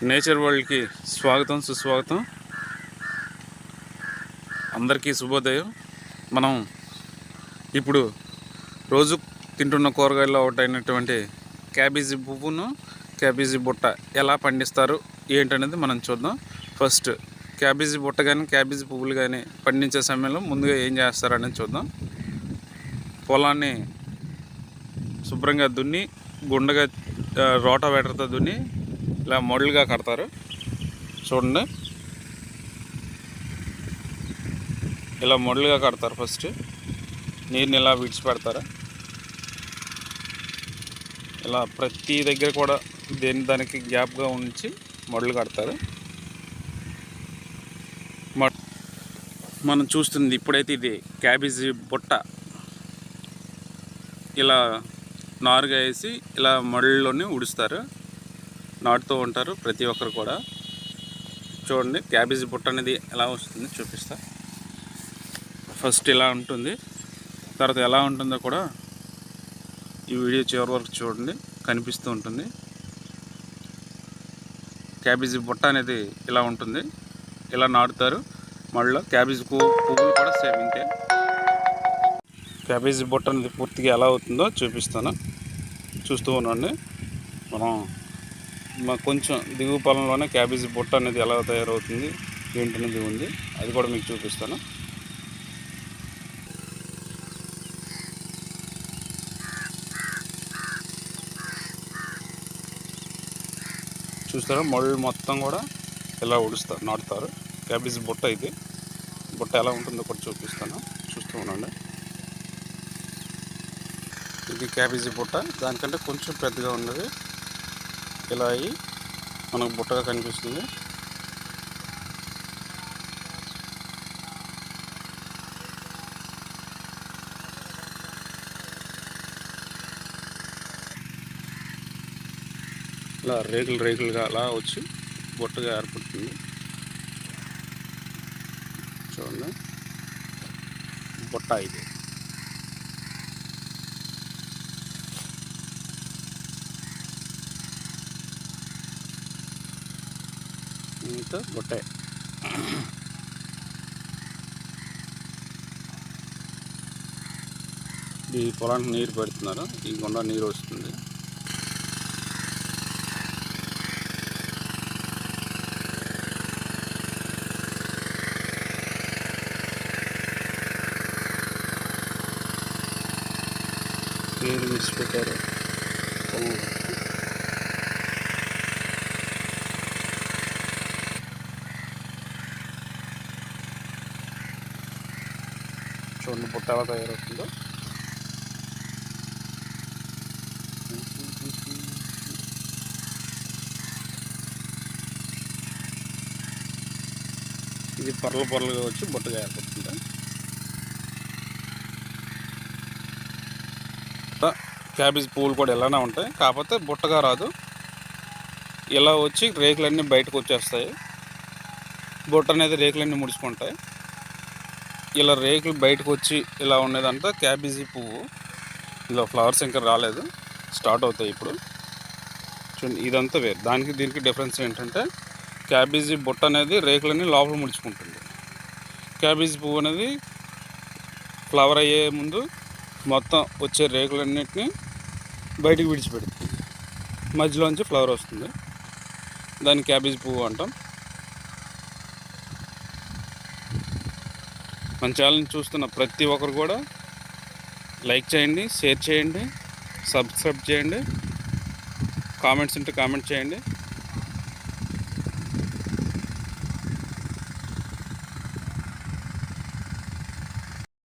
Nature వరల్డ్కి స్వాగతం సుస్వాగతం. అందరికీ శుభోదయం. మనం ఇప్పుడు రోజు తింటున్న కూరగాయల్లో ఒకటైనటువంటి క్యాబేజీ పువ్వును క్యాబేజీ బుట్ట ఎలా పండిస్తారు ఏంటనేది మనం చూద్దాం. ఫస్ట్ క్యాబేజీ బుట్ట కానీ క్యాబేజీ పువ్వులు కానీ పండించే సమయంలో ముందుగా ఏం చేస్తారనేది చూద్దాం. పొలాన్ని శుభ్రంగా దున్ని గుండగా రోటావేటర్తో దున్ని ఇలా మొడలుగా కడతారు. చూడండి, ఇలా మొడలుగా కడతారు. ఫస్ట్ నీరుని ఇలా విడిచిపెడతారు. ఇలా ప్రతి దగ్గర కూడా దానికి గ్యాప్గా ఉంచి మొడలు కడతారు. మనం చూస్తుంది ఇప్పుడైతే ఇది క్యాబేజీ బుట్ట. ఇలా నారుగా వేసి ఇలా మొడల్లోనే ఉడుస్తారు, నాటుతూ ఉంటారు ప్రతి ఒక్కరు కూడా. చూడండి క్యాబేజీ బుట్ట అనేది ఎలా వస్తుంది చూపిస్తా. ఫస్ట్ ఇలా ఉంటుంది, తర్వాత ఎలా ఉంటుందో కూడా ఈ వీడియో చివరి వరకు చూడండి, కనిపిస్తూ ఉంటుంది. క్యాబేజీ బుట్ట అనేది ఇలా ఉంటుంది, ఇలా నాటుతారు. మళ్ళీ క్యాబేజీ పువ్వులు కూడా సేమ్ ఇంతే. క్యాబేజీ బుట్ట అనేది పూర్తిగా ఎలా అవుతుందో చూపిస్తాను, చూస్తూ ఉండండి. మనం కొంచెం దిగువ పొలంలోనే క్యాబేజీ బుట్ట అనేది ఎలా తయారవుతుంది ఏంటనేది ఉంది, అది కూడా మీకు చూపిస్తాను. చూస్తారా, మొళ్ళు మొత్తం కూడా ఇలా ఉడుస్తారు, నాటుతారు. క్యాబేజీ బుట్ట ఇది. బుట్ట ఎలా ఉంటుందో కూడా చూపిస్తాను, చూస్తూ ఉండండి. ఇది క్యాబేజీ బుట్ట, దానికంటే కొంచెం పెద్దగా ఉన్నది. ఇలా అయ్యి మనకు బుట్టగా కనిపిస్తుంది. ఇలా రేకులుగా అలా వచ్చి బుట్టగా ఏర్పడుతుంది. చూడండి, బుట్ట ఇది. ఇంకా బుట్టే. ఈ పొలానికి నీరు పెడుతున్నారు, ఈ గుండా నీరు వస్తుంది. నీరు విడిచిపెట్టారు. చూడండి బుట్ట ఎలా తయారవుతుందో. ఇది పొరలుగా వచ్చి బుట్టగా ఏర్పడుతుంది. క్యాబేజ్ పువ్వులు కూడా ఇలానే ఉంటాయి, కాకపోతే బుట్టగా రాదు. ఇలా వచ్చి రేకులన్నీ బయటకు వచ్చేస్తాయి. బుట్ట అనేది రేకులన్నీ ముడుచుకుంటాయి. ఇలా రేకులు బయటకు వచ్చి ఇలా ఉండేదంతా క్యాబేజీ పువ్వు. ఇలా ఫ్లవర్స్ ఇంకా రాలేదు, స్టార్ట్ అవుతాయి ఇప్పుడు. చూడండి, ఇదంతా వేరు. దీనికి డిఫరెన్స్ ఏంటంటే క్యాబేజీ బుట్ట అనేది రేకులన్నీ లోపల ముడుచుకుంటుంది. క్యాబేజీ పువ్వు అనేది ఫ్లవర్ అయ్యే ముందు మొత్తం వచ్చే రేకులన్నిటినీ బయటికి విడిచిపెడుతుంది, మధ్యలోంచి ఫ్లవర్ వస్తుంది. దాన్ని క్యాబేజీ పువ్వు అంటాం. మన ఛానల్ని చూస్తున్న ప్రతి ఒక్కరు కూడా లైక్ చేయండి, షేర్ చేయండి, సబ్స్క్రైబ్ చేయండి, కామెంట్స్ ఉంటే కామెంట్ చేయండి.